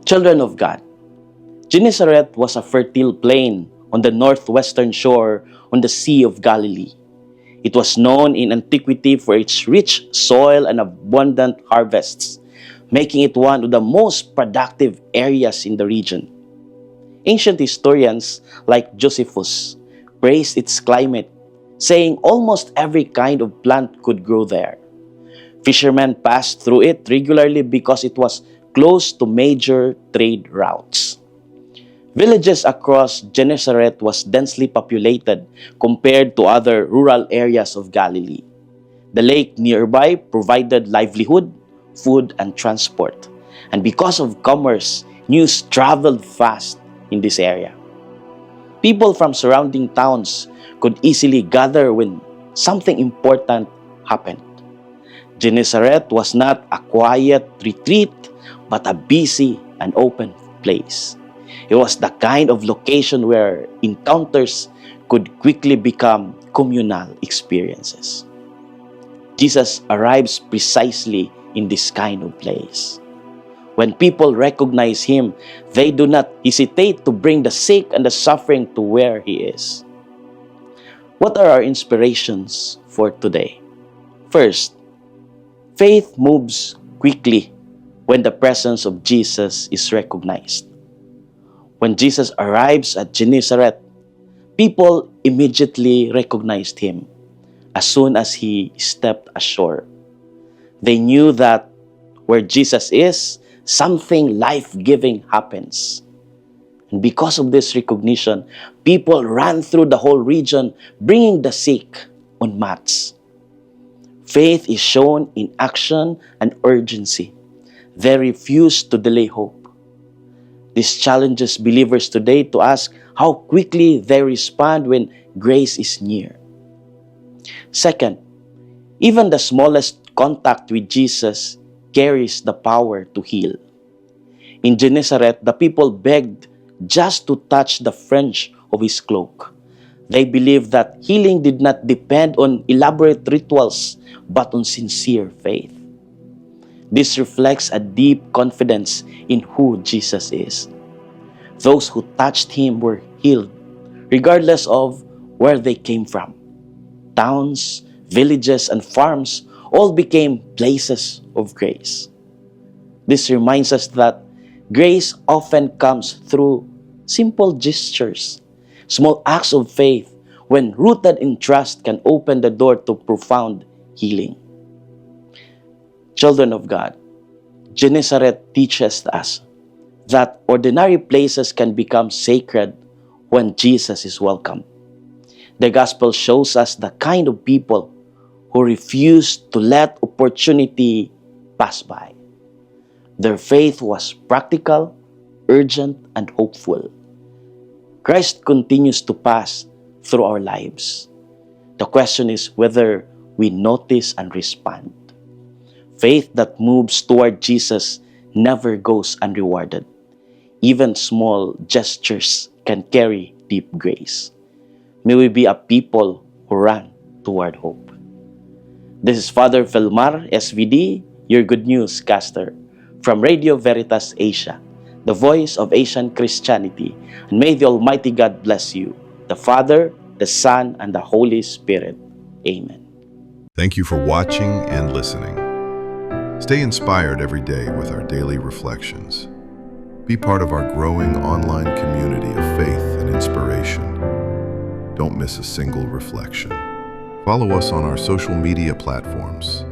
Children of God, Gennesaret was a fertile plain on the northwestern shore on the Sea of Galilee. It was known in antiquity for its rich soil and abundant harvests, making it one of the most productive areas in the region. Ancient historians like Josephus praised its climate, saying almost every kind of plant could grow there. Fishermen passed through it regularly because it was close to major trade routes. Villages across Gennesaret was densely populated compared to other rural areas of Galilee. The lake nearby provided livelihood, food, and transport. And because of commerce, news traveled fast in this area. People from surrounding towns could easily gather when something important happened. Gennesaret was not a quiet retreat, but a busy and open place. It was the kind of location where encounters could quickly become communal experiences. Jesus arrives precisely in this kind of place. When people recognize Him, they do not hesitate to bring the sick and the suffering to where He is. What are our inspirations for today? First, faith moves quickly when the presence of Jesus is recognized. When Jesus arrives at Gennesaret, people immediately recognized Him as soon as He stepped ashore. They knew that where Jesus is, something life-giving happens. And because of this recognition, people ran through the whole region, bringing the sick on mats. Faith is shown in action and urgency. They refuse to delay hope. This challenges believers today to ask how quickly they respond when grace is near. Second, even the smallest contact with Jesus carries the power to heal. In Gennesaret, the people begged just to touch the fringe of His cloak. They believed that healing did not depend on elaborate rituals, but on sincere faith. This reflects a deep confidence in who Jesus is. Those who touched Him were healed, regardless of where they came from. Towns, villages, and farms all became places of grace. This reminds us that grace often comes through simple gestures. Small acts of faith, when rooted in trust, can open the door to profound healing. Children of God, Gennesaret teaches us that ordinary places can become sacred when Jesus is welcome. The gospel shows us the kind of people who refuse to let opportunity pass by. Their faith was practical, urgent, and hopeful. Christ continues to pass through our lives. The question is whether we notice and respond. Faith that moves toward Jesus never goes unrewarded. Even small gestures can carry deep grace. May we be a people who run toward hope. This is Father Felmar, SVD, your Good News caster, from Radio Veritas Asia, the voice of Asian Christianity. And may the Almighty God bless you, the Father, the Son, and the Holy Spirit. Amen. Thank you for watching and listening. Stay inspired every day with our daily reflections. Be part of our growing online community of faith and inspiration. Don't miss a single reflection. Follow us on our social media platforms